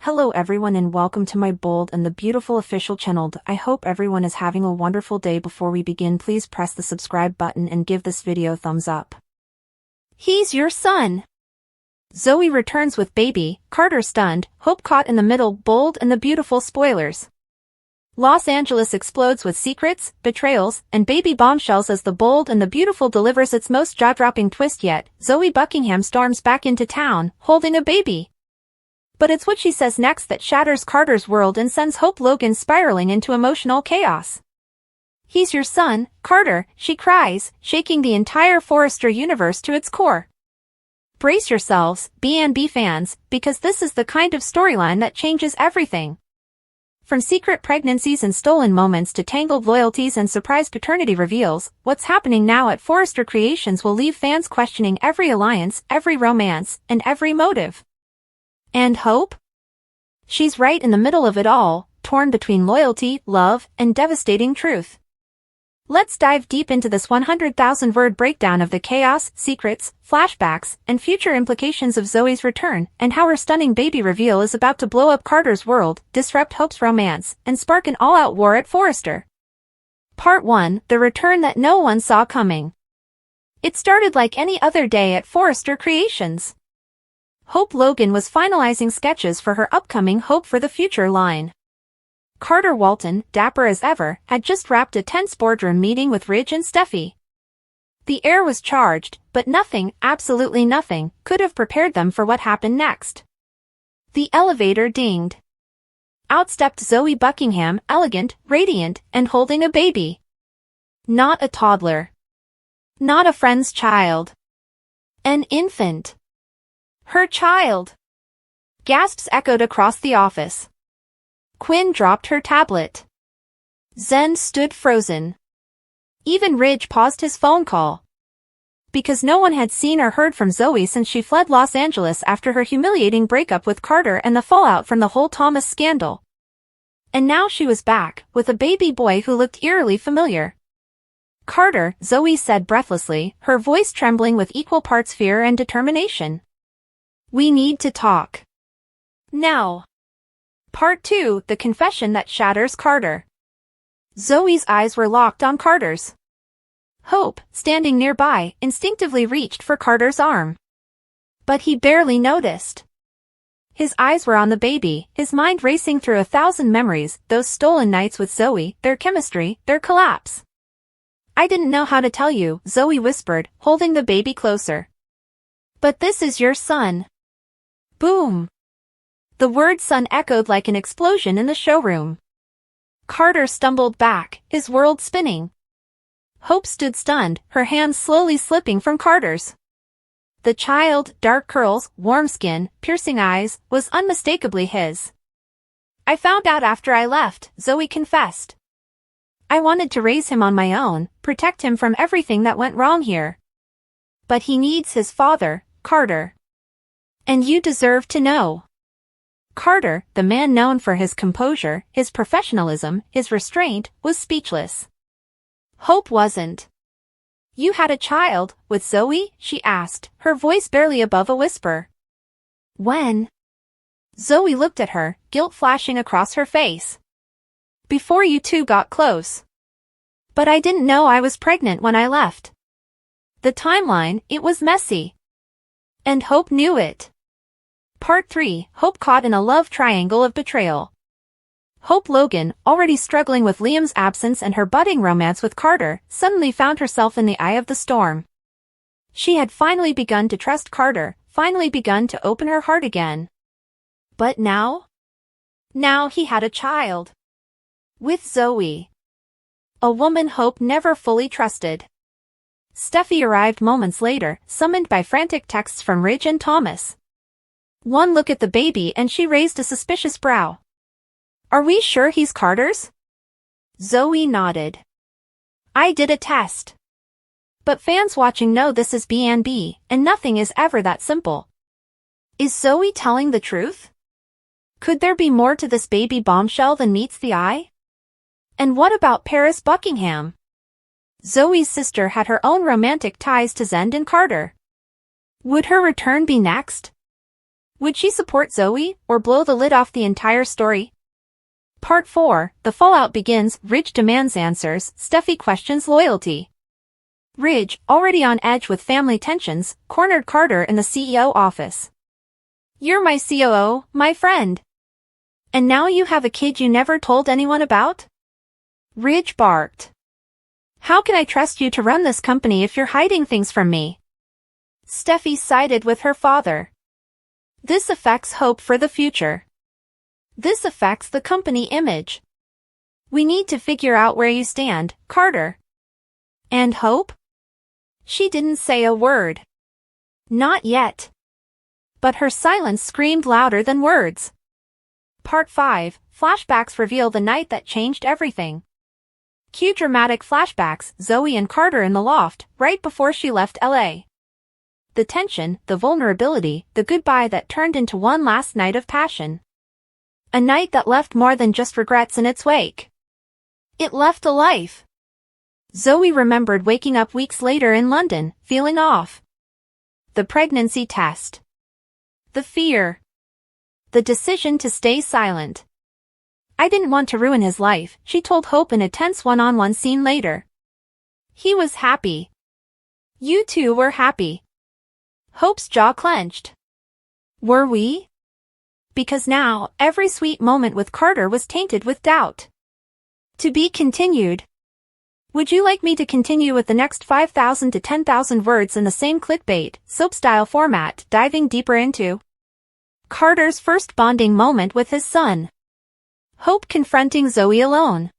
Hello everyone and welcome to my bold and the beautiful official channel. I hope everyone is having a wonderful day. Before we begin, please press the subscribe button and give this video a thumbs up. He's your son. Zoe returns with baby, Carter stunned, Hope caught in the middle. Bold and the beautiful spoilers. Los Angeles explodes with secrets, betrayals, and baby bombshells as the Bold and the Beautiful delivers its most jaw-dropping twist yet. Zoe Buckingham storms back into town, holding a baby. But it's what she says next that shatters Carter's world and sends Hope Logan spiraling into emotional chaos. He's your son, Carter, she cries, shaking the entire Forrester universe to its core. Brace yourselves, B&B fans, because this is the kind of storyline that changes everything. From secret pregnancies and stolen moments to tangled loyalties and surprise paternity reveals, what's happening now at Forrester Creations will leave fans questioning every alliance, every romance, and every motive. And Hope? She's right in the middle of it all, torn between loyalty, love, and devastating truth. Let's dive deep into this 100,000-word breakdown of the chaos, secrets, flashbacks, and future implications of Zoe's return, and how her stunning baby reveal is about to blow up Carter's world, disrupt Hope's romance, and spark an all-out war at Forrester. Part 1: The Return That No One Saw Coming. It started like any other day at Forrester Creations. Hope Logan was finalizing sketches for her upcoming Hope for the Future line. Carter Walton, dapper as ever, had just wrapped a tense boardroom meeting with Ridge and Steffi. The air was charged, but nothing, absolutely nothing, could have prepared them for what happened next. The elevator dinged. Out stepped Zoe Buckingham, elegant, radiant, and holding a baby. Not a toddler. Not a friend's child. An infant. Her child. Gasps echoed across the office. Quinn dropped her tablet. Zen stood frozen. Even Ridge paused his phone call. Because no one had seen or heard from Zoe since she fled Los Angeles after her humiliating breakup with Carter and the fallout from the whole Thomas scandal. And now she was back, with a baby boy who looked eerily familiar. Carter, Zoe said breathlessly, her voice trembling with equal parts fear and determination. We need to talk. Now. Part 2: The Confession That Shatters Carter. Zoe's eyes were locked on Carter's. Hope, standing nearby, instinctively reached for Carter's arm. But he barely noticed. His eyes were on the baby, his mind racing through 1,000 memories, those stolen nights with Zoe, their chemistry, their collapse. I didn't know how to tell you, Zoe whispered, holding the baby closer. But this is your son. Boom. The word son echoed like an explosion in the showroom. Carter stumbled back, his world spinning. Hope stood stunned, her hands slowly slipping from Carter's. The child, dark curls, warm skin, piercing eyes, was unmistakably his. I found out after I left, Zoe confessed. I wanted to raise him on my own, protect him from everything that went wrong here. But he needs his father, Carter. And you deserve to know. Carter, the man known for his composure, his professionalism, his restraint, was speechless. Hope wasn't. You had a child, with Zoe? She asked, her voice barely above a whisper. When? Zoe looked at her, guilt flashing across her face. Before you two got close. But I didn't know I was pregnant when I left. The timeline, it was messy. And Hope knew it. Part 3: Hope caught in a love triangle of betrayal. Hope Logan, already struggling with Liam's absence and her budding romance with Carter, suddenly found herself in the eye of the storm. She had finally begun to trust Carter, finally begun to open her heart again. But now? Now he had a child. With Zoe. A woman Hope never fully trusted. Steffi arrived moments later, summoned by frantic texts from Ridge and Thomas. One look at the baby and she raised a suspicious brow. Are we sure he's Carter's? Zoe nodded. I did a test. But fans watching know this is B&B, and nothing is ever that simple. Is Zoe telling the truth? Could there be more to this baby bombshell than meets the eye? And what about Paris Buckingham? Zoe's sister had her own romantic ties to Zend and Carter. Would her return be next? Would she support Zoe, or blow the lid off the entire story? Part 4, the fallout begins. Ridge demands answers. Steffi questions loyalty. Ridge, already on edge with family tensions, cornered Carter in the CEO office. "You're my COO, my friend. And now you have a kid you never told anyone about?" Ridge barked. "How can I trust you to run this company if you're hiding things from me?" Steffi sided with her father. "This affects hope for the future. This affects the company image. We need to figure out where you stand, Carter." "And hope?" She didn't say a word. Not yet. But her silence screamed louder than words. Part 5, flashbacks reveal the night that changed everything. Cue dramatic flashbacks, Zoe and Carter in the loft, right before she left LA. The tension, the vulnerability, the goodbye that turned into one last night of passion. A night that left more than just regrets in its wake. It left a life. Zoe remembered waking up weeks later in London, feeling off. The pregnancy test. The fear. The decision to stay silent. "I didn't want to ruin his life," she told Hope in a tense one-on-one scene later. "He was happy. You two were happy." Hope's jaw clenched. "Were we?" Because now, every sweet moment with Carter was tainted with doubt. To be continued. Would you like me to continue with the next 5,000 to 10,000 words in the same clickbait, soap-style format, diving deeper into Carter's first bonding moment with his son. Hope confronting Zoe alone.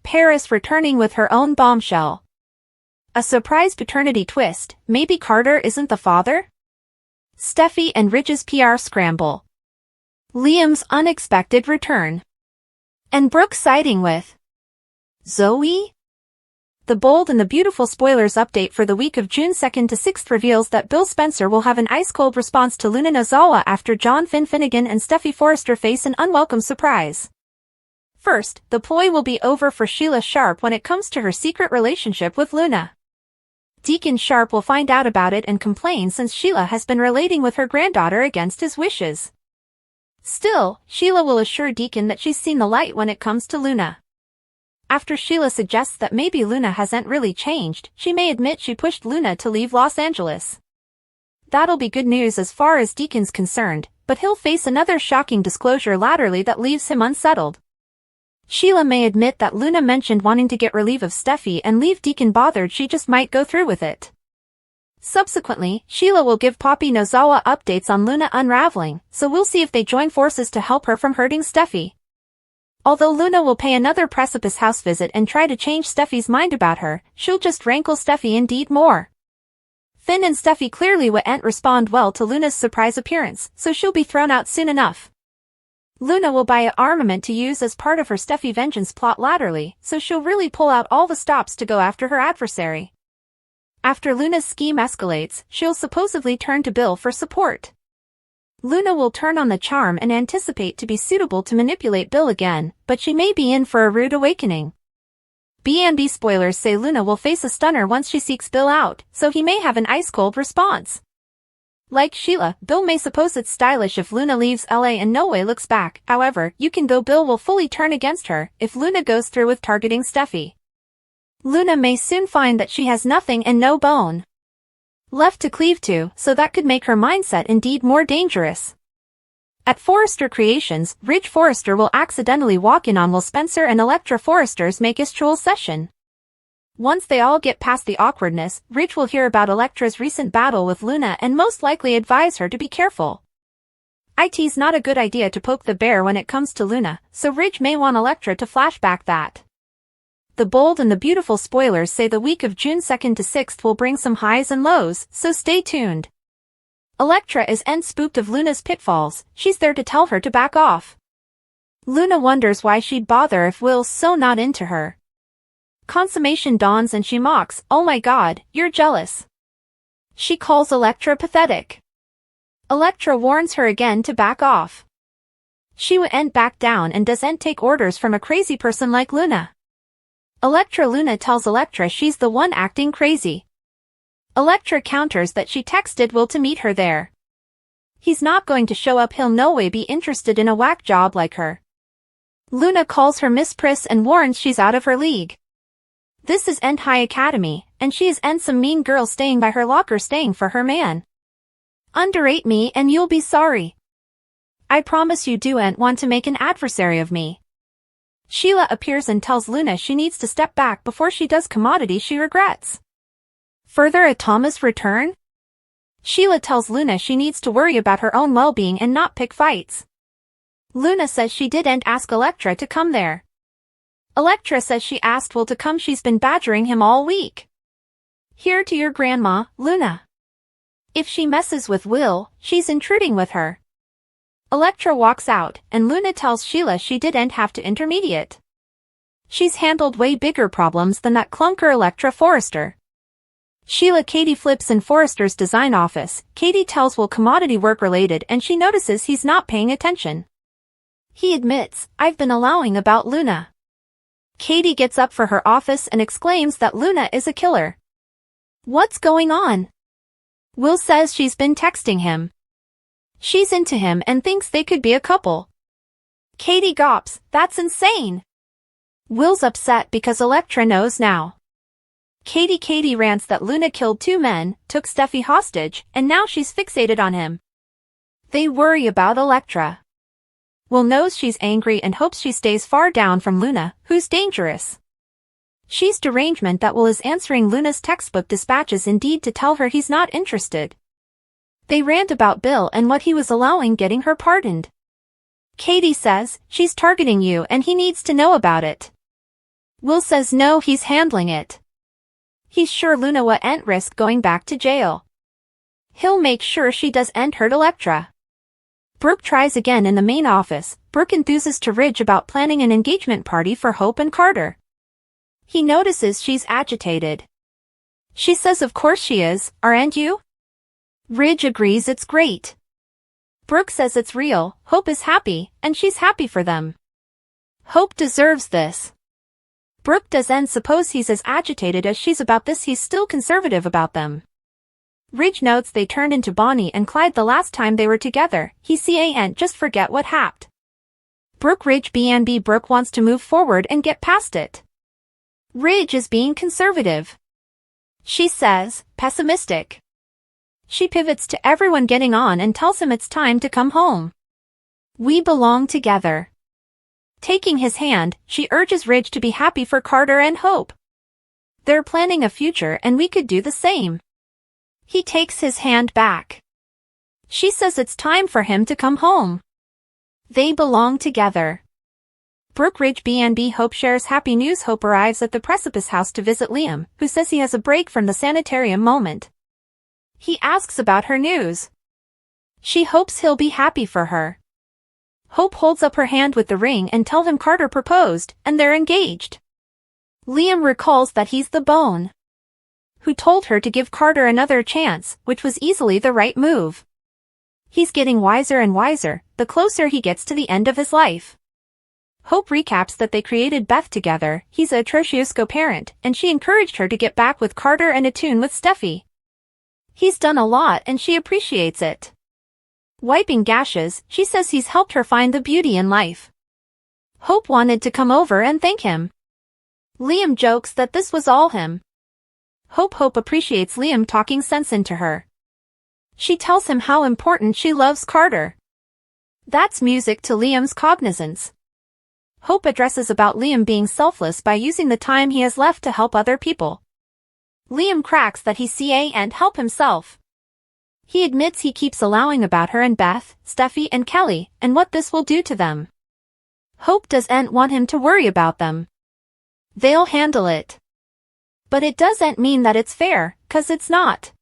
Paris returning with her own bombshell. A surprise paternity twist. Maybe Carter isn't the father? Steffi and Ridge's PR scramble. Liam's unexpected return. And Brooke siding with Zoe? The bold and the beautiful spoilers update for the week of June 2nd to 6th reveals that Bill Spencer will have an ice-cold response to Luna Nozawa after John Finnegan and Steffi Forrester face an unwelcome surprise. First, the ploy will be over for Sheila Sharp when it comes to her secret relationship with Luna. Deacon Sharp will find out about it and complain since Sheila has been relating with her granddaughter against his wishes. Still, Sheila will assure Deacon that she's seen the light when it comes to Luna. After Sheila suggests that maybe Luna hasn't really changed, she may admit she pushed Luna to leave Los Angeles. That'll be good news as far as Deacon's concerned, but he'll face another shocking disclosure laterally that leaves him unsettled. Sheila may admit that Luna mentioned wanting to get relief of Steffi and leave Deacon bothered she just might go through with it. Subsequently, Sheila will give Poppy Nozawa updates on Luna unraveling, so we'll see if they join forces to help her from hurting Steffi. Although Luna will pay another precipice house visit and try to change Steffi's mind about her, she'll just rankle Steffi indeed more. Finn and Steffi clearly won't respond well to Luna's surprise appearance, so she'll be thrown out soon enough. Luna will buy an armament to use as part of her Steffi vengeance plot laterally, so she'll really pull out all the stops to go after her adversary. After Luna's scheme escalates, she'll supposedly turn to Bill for support. Luna will turn on the charm and anticipate to be suitable to manipulate Bill again, but she may be in for a rude awakening. B&B spoilers say Luna will face a stunner once she seeks Bill out, so he may have an ice-cold response. Like Sheila, Bill may suppose it's stylish if Luna leaves LA and no way looks back, however, you can go Bill will fully turn against her if Luna goes through with targeting Steffi. Luna may soon find that she has nothing and no bone left to cleave to, so that could make her mindset indeed more dangerous. At Forrester Creations, Ridge Forrester will accidentally walk in on Will Spencer and Elektra Forrester's make-a-stroll session. Once they all get past the awkwardness, Ridge will hear about Elektra's recent battle with Luna and most likely advise her to be careful. It's not a good idea to poke the bear when it comes to Luna, so Ridge may want Elektra to flashback that. The bold and the beautiful spoilers say the week of June 2nd to 6th will bring some highs and lows, so stay tuned. Elektra is spooked of Luna's pitfalls, she's there to tell her to back off. Luna wonders why she'd bother if Will's so not into her. Consummation dawns and she mocks, "Oh my god, you're jealous." She calls Elektra pathetic. Elektra warns her again to back off. She won't back down and doesn't take orders from a crazy person like Luna. Luna tells Elektra she's the one acting crazy. Elektra counters that she texted Will to meet her there. He's not going to show up. He'll no way be interested in a whack job like her. Luna calls her Miss Priss and warns she's out of her league. This is End High Academy, and she is some mean girl staying by her locker staying for her man. Underrate me and you'll be sorry. I promise you don't want to make an adversary of me. Sheila appears and tells Luna she needs to step back before she does commodity she regrets. Further at Thomas' return? Sheila tells Luna she needs to worry about her own well-being and not pick fights. Luna says she didn't ask Electra to come there. Electra says she asked Will to come. She's been badgering him all week. Here to your grandma, Luna. If she messes with Will, she's intruding with her. Electra walks out, and Luna tells Sheila she didn't have to intermediate. She's handled way bigger problems than that clunker Electra Forrester. Sheila Katie flips in Forrester's design office. Katie tells Will commodity work related and she notices he's not paying attention. He admits, I've been allowing about Luna. Katie gets up for her office and exclaims that Luna is a killer. What's going on? Will says she's been texting him. She's into him and thinks they could be a couple. Katie gawps, that's insane. Will's upset because Electra knows now. Katie rants that Luna killed 2 men, took Steffi hostage, and now she's fixated on him. They worry about Electra. Will knows she's angry and hopes she stays far down from Luna, who's dangerous. She's derangement that Will is answering Luna's textbook dispatches indeed to tell her he's not interested. They rant about Bill and what he was allowing getting her pardoned. Katie says, she's targeting you and he needs to know about it. Will says no, he's handling it. He's sure Luna won't risk going back to jail. He'll make sure she doesn't hurt Electra. Brooke tries again in the main office. Brooke enthuses to Ridge about planning an engagement party for Hope and Carter. He notices she's agitated. She says of course she is, aren't you? Ridge agrees it's great. Brooke says it's real, Hope is happy, and she's happy for them. Hope deserves this. Brooke doesn't suppose he's as agitated as she's about this. He's still conservative about them. Ridge notes they turned into Bonnie and Clyde the last time they were together. He can't just forget what happened. Brooke Ridge B&B Brooke wants to move forward and get past it. Ridge is being conservative. She says, pessimistic. She pivots to everyone getting on and tells him it's time to come home. We belong together. Taking his hand, she urges Ridge to be happy for Carter and Hope. They're planning a future and we could do the same. He takes his hand back. She says it's time for him to come home. They belong together. Brooke Ridge B&B Hope shares happy news. Hope arrives at the Precipice house to visit Liam, who says he has a break from the sanitarium moment. He asks about her news. She hopes he'll be happy for her. Hope holds up her hand with the ring and tells him Carter proposed, and they're engaged. Liam recalls that he's the bone who told her to give Carter another chance, which was easily the right move. He's getting wiser and wiser, the closer he gets to the end of his life. Hope recaps that they created Beth together. He's a atrocious co-parent, and she encouraged her to get back with Carter and attune with Steffi. He's done a lot and she appreciates it. Wiping gashes, she says he's helped her find the beauty in life. Hope wanted to come over and thank him. Liam jokes that this was all him. Hope appreciates Liam talking sense into her. She tells him how important she loves Carter. That's music to Liam's cognizance. Hope addresses about Liam being selfless by using the time he has left to help other people. Liam cracks that he can't help himself. He admits he keeps allowing about her and Beth, Steffi and Kelly, and what this will do to them. Hope doesn't want him to worry about them. They'll handle it. But it doesn't mean that it's fair, 'cause it's not.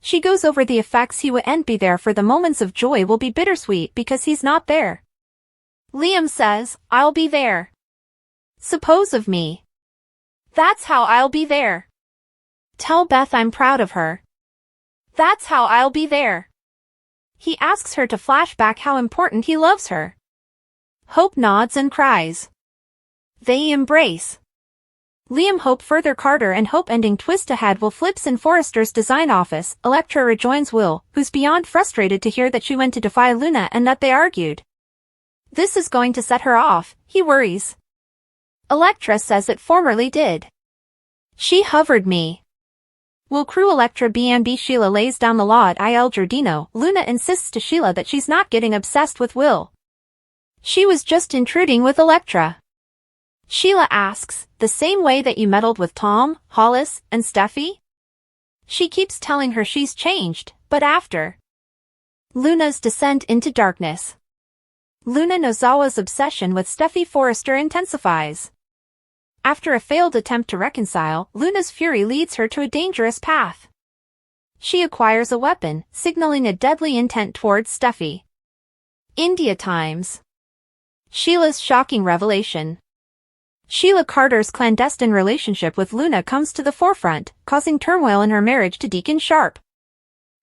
She goes over the effects he wouldn't be there for. The moments of joy will be bittersweet because he's not there. Liam says, I'll be there. Suppose of me. That's how I'll be there. Tell Beth I'm proud of her. That's how I'll be there. He asks her to flash back how important he loves her. Hope nods and cries. They embrace. Liam, Hope, further Carter and Hope ending twist ahead. Will flips in Forrester's design office. Elektra rejoins Will, who's beyond frustrated to hear that she went to defy Luna and that they argued. This is going to set her off, he worries. Elektra says it formerly did. She hovered me. Will crew Elektra B&B. Sheila lays down the law at Il Giardino. Luna insists to Sheila that she's not getting obsessed with Will. She was just intruding with Elektra. Sheila asks, the same way that you meddled with Tom, Hollis, and Steffi? She keeps telling her she's changed, but after Luna's descent into darkness, Luna Nozawa's obsession with Steffi Forrester intensifies. After a failed attempt to reconcile, Luna's fury leads her to a dangerous path. She acquires a weapon, signaling a deadly intent towards Steffi. India Times. Sheila's shocking revelation. Sheila Carter's clandestine relationship with Luna comes to the forefront, causing turmoil in her marriage to Deacon Sharp.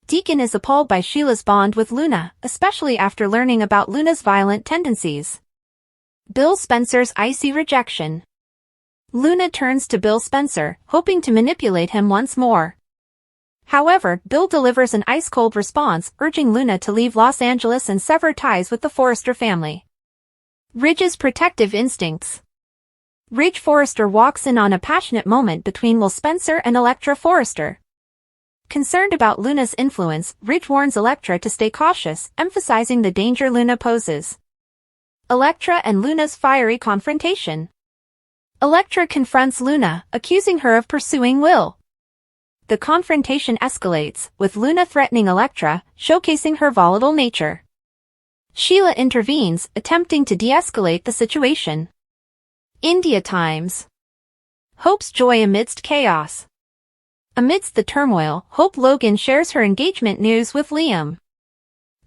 Deacon is appalled by Sheila's bond with Luna, especially after learning about Luna's violent tendencies. Bill Spencer's icy rejection. Luna turns to Bill Spencer, hoping to manipulate him once more. However, Bill delivers an ice-cold response, urging Luna to leave Los Angeles and sever ties with the Forrester family. Ridge's protective instincts. Ridge Forrester walks in on a passionate moment between Will Spencer and Elektra Forrester. Concerned about Luna's influence, Ridge warns Elektra to stay cautious, emphasizing the danger Luna poses. Elektra and Luna's fiery confrontation. Elektra confronts Luna, accusing her of pursuing Will. The confrontation escalates, with Luna threatening Elektra, showcasing her volatile nature. Sheila intervenes, attempting to de-escalate the situation. India Times. Hope's joy amidst chaos. Amidst the turmoil, Hope Logan shares her engagement news with Liam.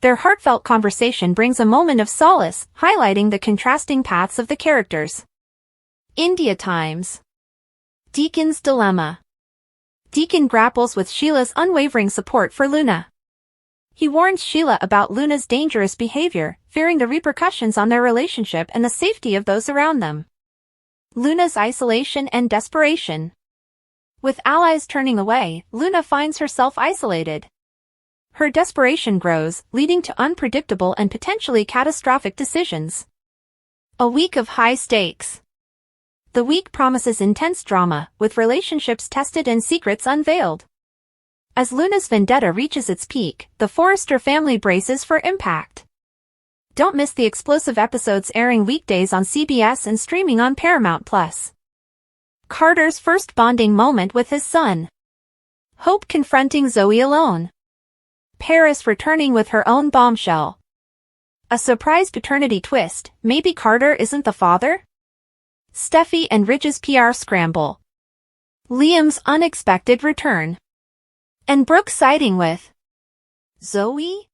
Their heartfelt conversation brings a moment of solace, highlighting the contrasting paths of the characters. India Times. Deacon's dilemma. Deacon grapples with Sheila's unwavering support for Luna. He warns Sheila about Luna's dangerous behavior, fearing the repercussions on their relationship and the safety of those around them. Luna's isolation and desperation. With allies turning away, Luna finds herself isolated. Her desperation grows, leading to unpredictable and potentially catastrophic decisions. A week of high stakes. The week promises intense drama, with relationships tested and secrets unveiled. As Luna's vendetta reaches its peak, the Forrester family braces for impact. Don't miss the explosive episodes airing weekdays on CBS and streaming on Paramount+. Carter's first bonding moment with his son. Hope confronting Zoe alone. Paris returning with her own bombshell. A surprise paternity twist, maybe Carter isn't the father? Steffi and Ridge's PR scramble. Liam's unexpected return. And Brooke siding with Zoe?